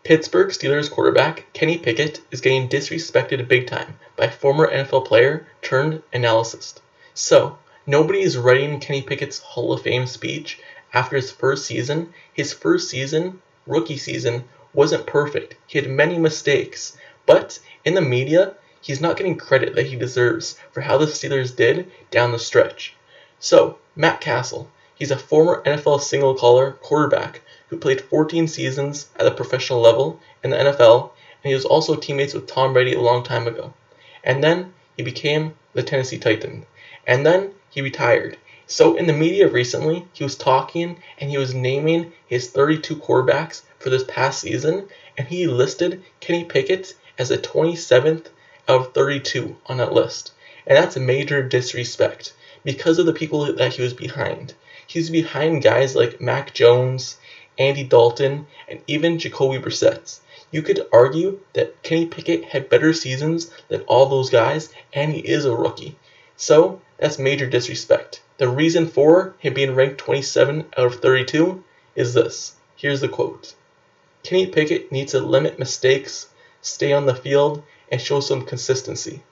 Pittsburgh Steelers quarterback Kenny Pickett is getting disrespected big time by former NFL player turned analyst. So, nobody is writing Kenny Pickett's Hall of Fame speech after his first season. His first season, rookie season, wasn't perfect. He had many mistakes. But in the media, he's not getting credit that he deserves for how the Steelers did down the stretch. So, Matt Cassel, he's a former NFL single-collar quarterback who played 14 seasons at the professional level in the NFL, and he was also teammates with Tom Brady a long time ago. And then he became the Tennessee Titan. And then he retired. So in the media recently, he was talking and he was naming his 32 quarterbacks for this past season, and he listed Kenny Pickett as the 27th out of 32 on that list. And that's a major disrespect because of the people that he was behind. He's behind guys like Mac Jones, Andy Dalton, and even Jacoby Brissett. You could argue that Kenny Pickett had better seasons than all those guys, and he is a rookie. So, that's major disrespect. The reason for him being ranked 27 out of 32 is this. Here's the quote. Kenny Pickett needs to limit mistakes, stay on the field, and show some consistency.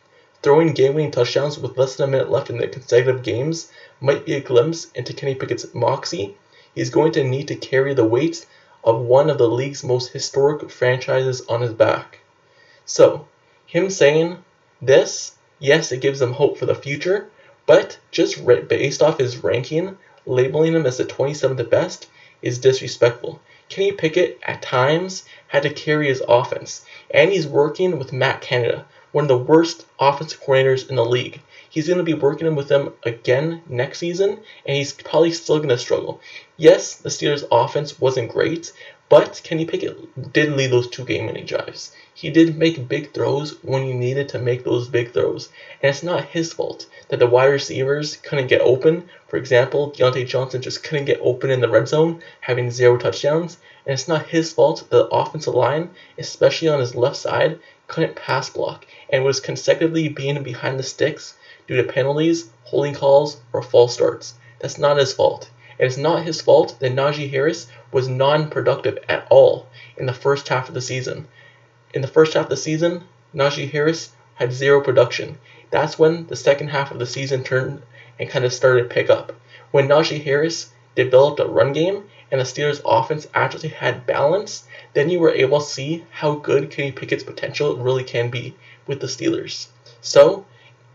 Throwing game-winning touchdowns with less than a minute left in the consecutive games might be a glimpse into Kenny Pickett's moxie. He's going to need to carry the weight of one of the league's most historic franchises on his back. So, him saying this, yes, it gives him hope for the future, but just based off his ranking, labeling him as the 27th best is disrespectful. Kenny Pickett, at times, had to carry his offense, and he's working with Matt Canada, one of the worst offensive coordinators in the league. He's going to be working with them again next season, and he's probably still going to struggle. Yes, the Steelers' offense wasn't great, but Kenny Pickett did lead those 2 game-winning drives. He did make big throws when he needed to make those big throws, and it's not his fault that the wide receivers couldn't get open. For example, Deontay Johnson just couldn't get open in the red zone, having 0 touchdowns, and it's not his fault that the offensive line, especially on his left side, couldn't pass block and was consecutively being behind the sticks due to penalties, holding calls, or false starts. That's not his fault. And it's not his fault that Najee Harris was non-productive at all in the first half of the season. In the first half of the season, Najee Harris had 0 production. That's when the second half of the season turned and kind of started to pick up. When Najee Harris developed a run game and the Steelers' offense actually had balance, then you were able to see how good Kenny Pickett's potential really can be with the Steelers. So,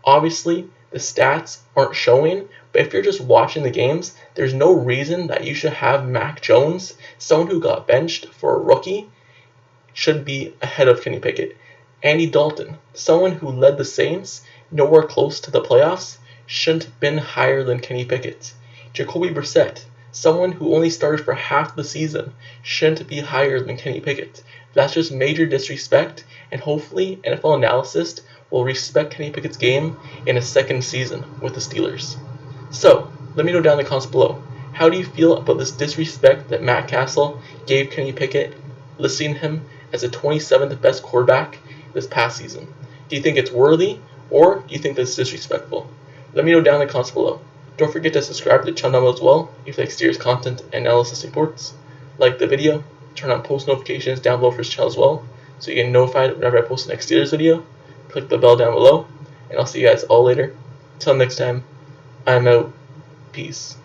obviously, the stats aren't showing, but if you're just watching the games, there's no reason that you should have Mac Jones, someone who got benched for a rookie, should be ahead of Kenny Pickett. Andy Dalton, someone who led the Saints nowhere close to the playoffs, shouldn't have been higher than Kenny Pickett. Jacoby Brissett, someone who only started for half the season, shouldn't be higher than Kenny Pickett. That's just major disrespect, and hopefully NFL analysts will respect Kenny Pickett's game in his second season with the Steelers. So, let me know down in the comments below. How do you feel about this disrespect that Matt Cassel gave Kenny Pickett, listing him as the 27th best quarterback this past season? Do you think it's worthy, or do you think that's disrespectful? Let me know down in the comments below. Don't forget to subscribe to the channel as well if you like Steelers content and analysis reports. Like the video, turn on post notifications down below for this channel as well, so you get notified whenever I post the next Steelers video. Click the bell down below, and I'll see you guys all later. Till next time, I'm out. Peace.